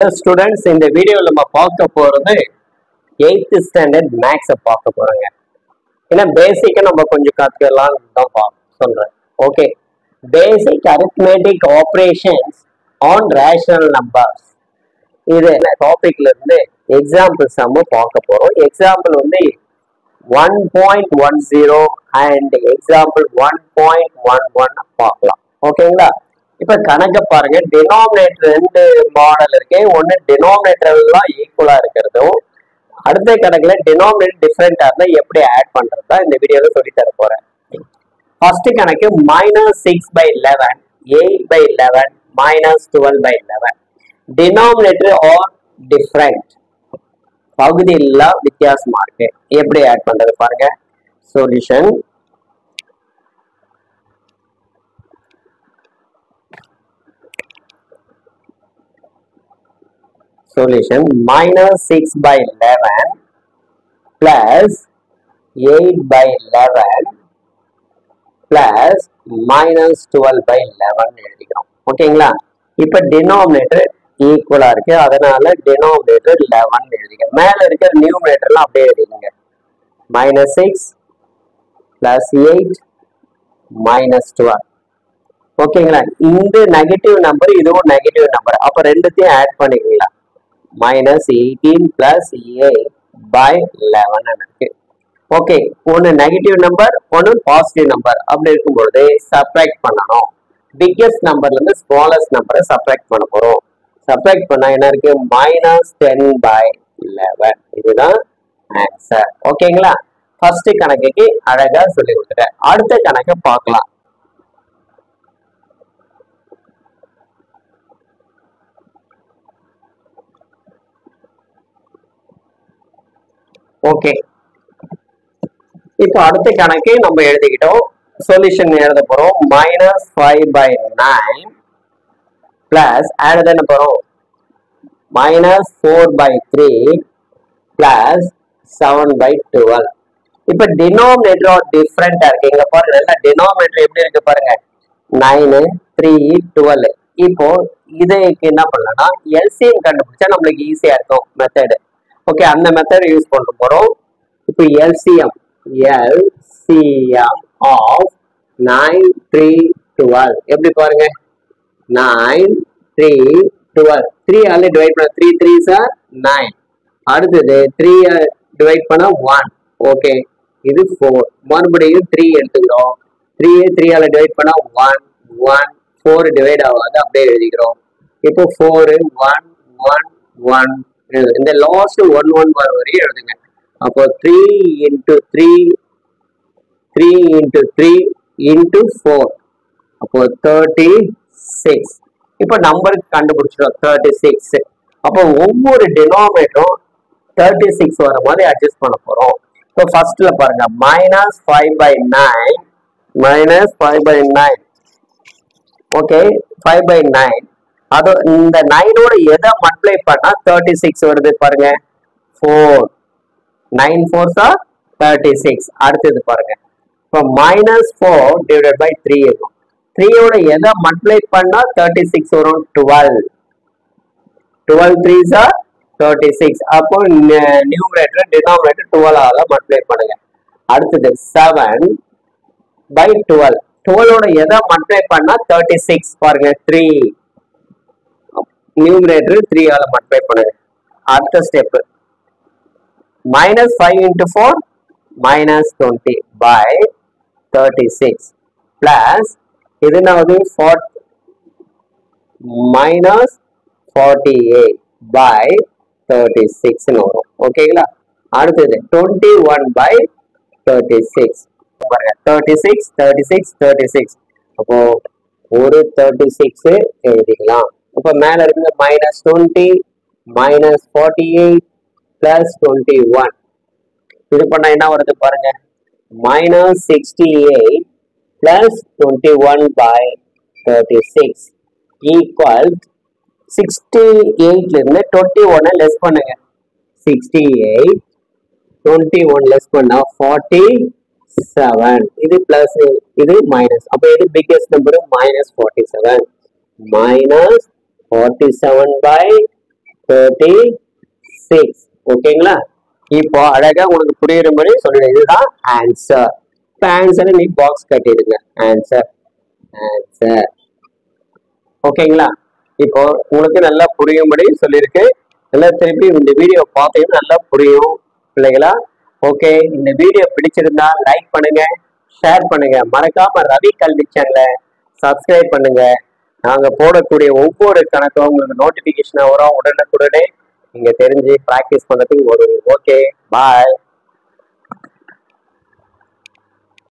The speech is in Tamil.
Students, in the video நம்ம பார்க்க போறது 8th standard maths பார்க்க போறோங்க. ஏன்னா பேசிக்கா நம்ம கொஞ்சம் கத்துக்கலாம் தான் சொல்றேன். Okay. Basic arithmetic operations on rational numbers. இது டாபிக்ல இருந்து எக்ஸாம்பிள் சம் பார்க்க போறோம். எக்ஸாம்பிள் வந்து 1.10 and எக்ஸாம்பிள் 1.11 பார்க்கலாம். ஓகேங்களா? இப்ப கணக்க பாருங்க, டினாமினேட்டர் ரெண்டு மாடல் இருக்கு. ஒன்னு டினாமினேட்டர் எல்லாம் ஈக்குவலா இருக்கிறதும், அடுத்த கணக்குல டினாமினேட்டர் டிஃபரெண்டா இருந்தா எப்படி ஆட் பண்றதா இந்த வீடியோல சொல்லி தர போறேன். ஃபர்ஸ்ட் கணக்கு -6/11, 8/11, -12/11. டினாமினேட்டர் ஆர் டிஃபரெண்ட், பகுதி இல்ல வித்தியாசமா இருக்கு. எப்படி ஆட் பண்றது பாருங்க. சொல்யூஷன் -6/11 plus 8/11 plus -12/11 எழுதிக்கிறோம். ஓகேங்களா? இப்ப டினாமினேட்டர் ஈக்குவலா இருக்கு, அதனால டினாமினேட்டர் 11 எழுதிக்க. மேல இருக்கிற நியூமரேட்டர்லாம் அப்படியே எழுதிங்க. -6 plus 8 -12. ஓகேங்களா? இந்த நெகட்டிவ் நம்பர், இதுவும் நெகட்டிவ் நம்பர், அப்ப ரெண்டுத்தையும் ஆட் பண்ணிக்கலாம். -18 plus 8/11 இருக்கு. ஓகே, ஒன்னு நெகட்டிவ் நம்பர், ஒன்னு பாசிட்டிவ் நம்பர். அப்படி இருக்கும்போது சப்ட்ராக்ட் பண்ணணும். பிக்கஸ்ட் நம்பர்ல இருந்து ஸ்மாலஸ்ட் நம்பரை சப்ட்ராக்ட் பண்ண போறோம். சப்ட்ராக்ட் பண்ணா என்ன இருக்கு? -10/11. இதுதான் ஆன்சர். ஓகேங்களா? ஃபர்ஸ்ட் கணக்குக்கு அழகா சொல்லி கொடுத்துட்டேன். அடுத்த கணக்கை பார்க்கலாம். ஓகே, இப்போ அடுத்த கணக்கு நம்ம எழுதிக்கிட்டோம். சொல்யூஷன் எழுத போறோம். -5/9 பிளஸ் ஆட் என்ன போறோம்? -4/3 பிளஸ் 7/12. இப்ப டினாமினேட்டர் டிஃபரெண்டா இருக்கு. இங்க பாருங்க, நல்லா டினாமினேட்டர் எப்படி இருக்கு பாருங்க. 9, 3, 12. இப்போ இதுக்கு என்ன பண்ணலாம்? எல்சிஎம் கண்டுபிடிச்சா நம்மளுக்கு ஈஸியா இருக்கும் மெத்தடு. ஓகே, அந்த மெத்தட் யூஸ் பண்ண போறோம். இப்போ LCM ஆஃப் 9, 3, 12 எப்படி பாருங்க. 9, 3, 12. 3 ஆல டிவைட் பண்ண 3 3s are 9. அடுத்தது 3 டிவைட் பண்ண 1. ஓகே, இது 4. மறுபடியும் 3 எடுத்துக்கிறோம். 3 ஆல டிவைட் பண்ண 1 1. 4 டிவைட் ஆகாது, அப்படியே எழுதிக்கிறோம். இப்போ 4 1 1 1. இந்த லாஸ்ட் 1 1 வர வரையும் எழுதுங்க. அப்போ 3 into 3 into 3 into 4, அப்போ 36. இப்போ நம்பருக்கு கண்டுபிடிச்சிடும் 36. அப்போ ஒவ்வொரு டினாமினேட்டரும் 36 வர மாதிரி அட்ஜஸ்ட் பண்ண போறோம். இப்போ ஃபர்ஸ்ட்ல பாருங்க, -5/9 ஓகே, 5/9. அது இந்த 9ஓட எதை மல்டிப்ளை பண்ணா 36 வருது பாருங்க. 4 9 4s are 36. அடுத்தது பாருங்க, இப்போ -4 டிவைடட் பை 3 இருக்கும். 3ஓட எதை மல்டிப்ளை பண்ணா 36 வரும்? 12 3s are 36. அப்போ நியூமரேட்டர் டினாமினேட்டர் 12 ஆல மல்டிப்ளை பண்ணுங்க. அடுத்தது 7/12. 12ஓட எதை மல்டிப்ளை பண்ணா 36 பாருங்க. 3 நியூமரேட்டர் 3 ஆல மல்டிப்ளை பண்ணுங்க. அடுத்த ஸ்டெப் -5 into 4 -20/36 பிளஸ் இது என்னது? -48/36 வரும். ஓகேங்களா? அடுத்தது 21/36 பாருங்க. 36 36 36. அப்போ ஒரு 36 எழுதிக்கலாம். இப்ப மேல இருக்கு -20 -48 plus 21. இது பண்ணா என்ன வருது பாருங்க. -68 plus 21/36 equal 68ல இருந்து 21 லெஸ் பண்ணுங்க. 68 21 லெஸ் பண்ணா 47. இது பிளஸ், இது மைனஸ். அப்ப இது பிக்கஸ்ட் நம்பர் -47. -47/36 36. ஓகேங்களா? இப்போ அழகா உங்களுக்கு புரியுற மாதிரி சொல்லிடுங்க. இதுதான் ஆன்சர். இப்போ ஆன்சரை நீ பாக்ஸ் கட்டிடுங்க. Answer answer. ஓகேங்களா? இப்போ உங்களுக்கு நல்லா புரியும்படி சொல்லியிருக்கு. நல்லா திருப்பி இந்த வீடியோ பார்த்தீங்கன்னா நல்லா புரியும் பிள்ளைகளா. ஓகே, இந்த வீடியோ பிடிச்சிருந்தா லைக் பண்ணுங்க, ஷேர் பண்ணுங்க, மறக்காம ரவி கல்வி சேனலை சப்ஸ்கிரைப் பண்ணுங்க. நாங்க போடக்கூடிய ஒவ்வொரு கணக்கும் உங்களுக்கு நோட்டிபிகேஷன் வரும். உடனுக்குடனே நீங்க தெரிஞ்சு ப்ராக்டிஸ் பண்றதுக்கு வரும். ஓகே, பாய்.